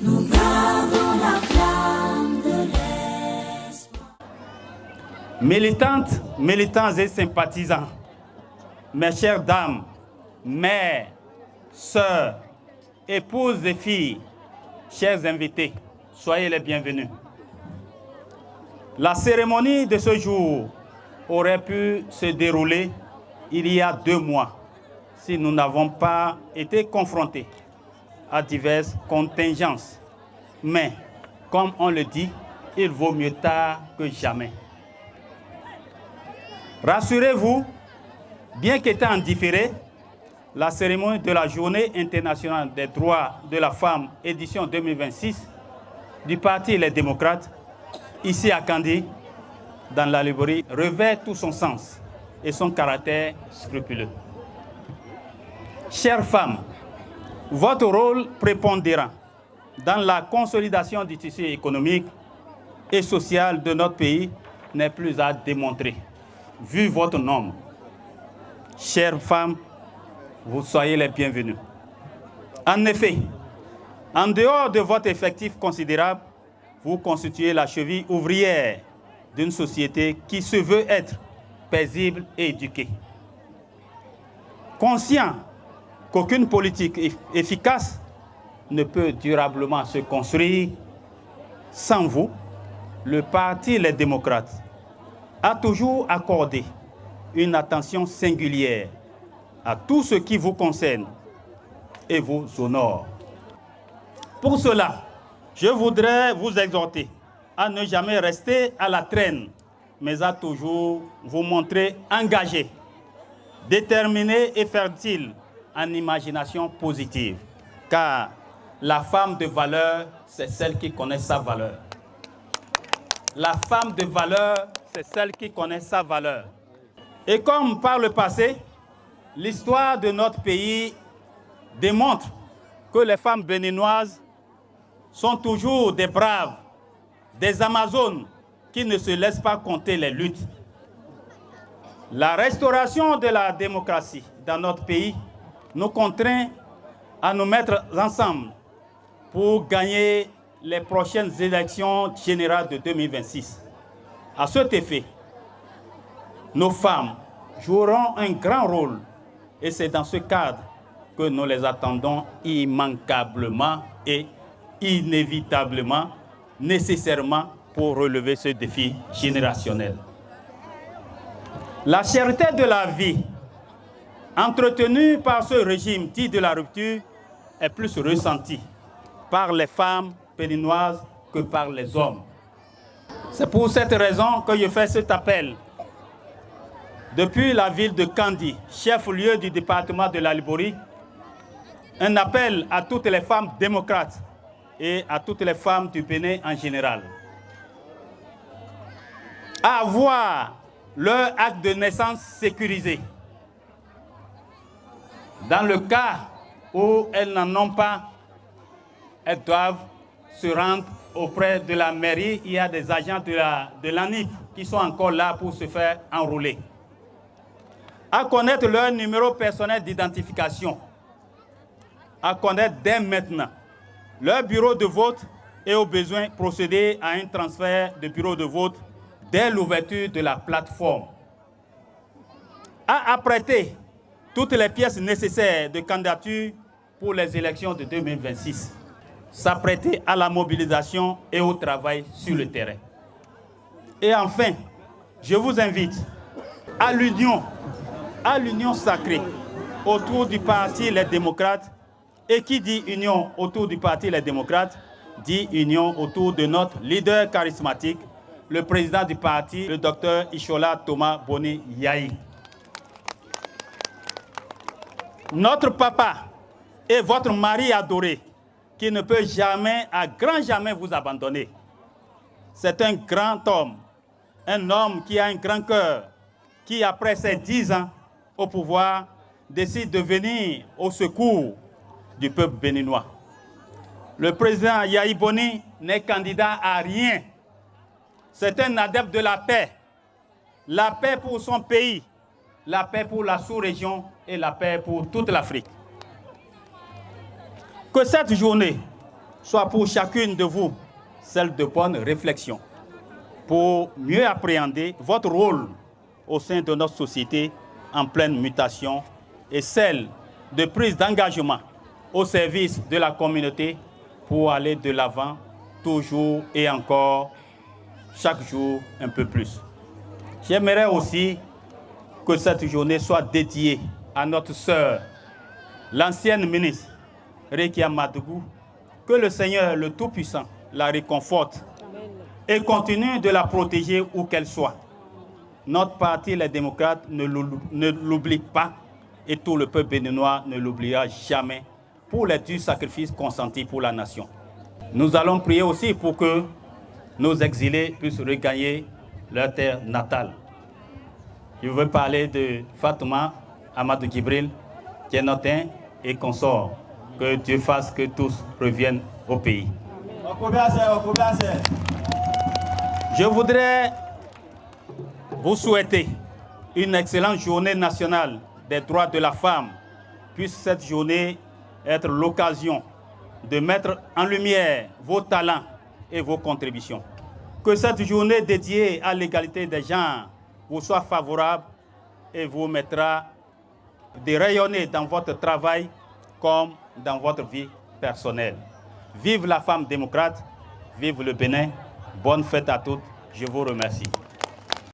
Nous gardons la flamme de l'espoir. Militantes, militants et sympathisants, mes chères dames, mères, sœurs, épouses et filles, chers invités, soyez les bienvenus. La cérémonie de ce jour aurait pu se dérouler il y a 2 mois si nous n'avons pas été confrontés à diverses contingences. Mais, comme on le dit, il vaut mieux tard que jamais. Rassurez-vous, bien qu'étant différé, la cérémonie de la Journée internationale des droits de la femme, édition 2026, du Parti Les Démocrates, ici à Kandy, dans la Librairie, revêt tout son sens et son caractère scrupuleux. Chères femmes, votre rôle prépondérant dans la consolidation du tissu économique et social de notre pays n'est plus à démontrer, vu votre nombre. Chères femmes, vous soyez les bienvenues. En effet, en dehors de votre effectif considérable, vous constituez la cheville ouvrière d'une société qui se veut être paisible et éduquée. Conscient qu'aucune politique efficace ne peut durablement se construire sans vous, le Parti Les Démocrates a toujours accordé une attention singulière à tout ce qui vous concerne et vous honore. Pour cela, je voudrais vous exhorter à ne jamais rester à la traîne, mais à toujours vous montrer engagé, déterminé et fertile en imagination positive. Car la femme de valeur, c'est celle qui connaît sa valeur. La femme de valeur, c'est celle qui connaît sa valeur. Et comme par le passé, l'histoire de notre pays démontre que les femmes béninoises sont toujours des braves, des Amazones qui ne se laissent pas compter les luttes. La restauration de la démocratie dans notre pays nous contraint à nous mettre ensemble pour gagner les prochaines élections générales de 2026. À cet effet, nos femmes joueront un grand rôle et c'est dans ce cadre que nous les attendons immanquablement et inévitablement, nécessairement pour relever ce défi générationnel. La cherté de la vie, entretenue par ce régime dit de la rupture, est plus ressentie par les femmes béninoises que par les hommes. C'est pour cette raison que je fais cet appel. Depuis la ville de Kandy, chef-lieu du département de la Librairie, un appel à toutes les femmes démocrates et à toutes les femmes du Bénin en général à avoir leur acte de naissance sécurisé. Dans le cas où elles n'en ont pas, elles doivent se rendre auprès de la mairie. Il y a des agents de l'ANIP qui sont encore là pour se faire enrôler. À connaître leur numéro personnel d'identification, à connaître dès maintenant leur bureau de vote et au besoin procéder à un transfert de bureau de vote dès l'ouverture de la plateforme. À apprêter toutes les pièces nécessaires de candidature pour les élections de 2026. S'apprêter à la mobilisation et au travail sur le terrain. Et enfin, je vous invite à l'union sacrée autour du Parti Les Démocrates. Et qui dit union autour du Parti Les Démocrates, dit union autour de notre leader charismatique, le président du parti, le docteur Ishola Thomas Boni Yahi. Notre papa est votre mari adoré, qui ne peut jamais, à grand jamais vous abandonner. C'est un grand homme, un homme qui a un grand cœur, qui après ses 10 ans au pouvoir, décide de venir au secours du peuple béninois. Le président Yahi Boni n'est candidat à rien. C'est un adepte de la paix pour son pays, la paix pour la sous-région et la paix pour toute l'Afrique. Que cette journée soit pour chacune de vous celle de bonne réflexion, pour mieux appréhender votre rôle au sein de notre société en pleine mutation et celle de prise d'engagement au service de la communauté pour aller de l'avant toujours et encore, chaque jour un peu plus. J'aimerais aussi que cette journée soit dédiée à notre sœur, l'ancienne ministre Rekia Madougou, que le Seigneur le Tout-Puissant la réconforte et continue de la protéger où qu'elle soit. Notre parti, les démocrates, ne l'oublie pas et tout le peuple béninois ne l'oubliera jamais pour les durs sacrifices consentis pour la nation. Nous allons prier aussi pour que nos exilés puissent regagner leur terre natale. Je veux parler de Fatouma Amadou Djibril, qui est notre et consort. Que Dieu fasse que tous reviennent au pays. Je voudrais vous souhaiter une excellente journée nationale des droits de la femme. Puisse cette journée être l'occasion de mettre en lumière vos talents et vos contributions. Que cette journée dédiée à l'égalité des genres vous soit favorable et vous mettra de rayonner dans votre travail comme dans votre vie personnelle. Vive la femme démocrate, vive le Bénin, bonne fête à toutes, je vous remercie.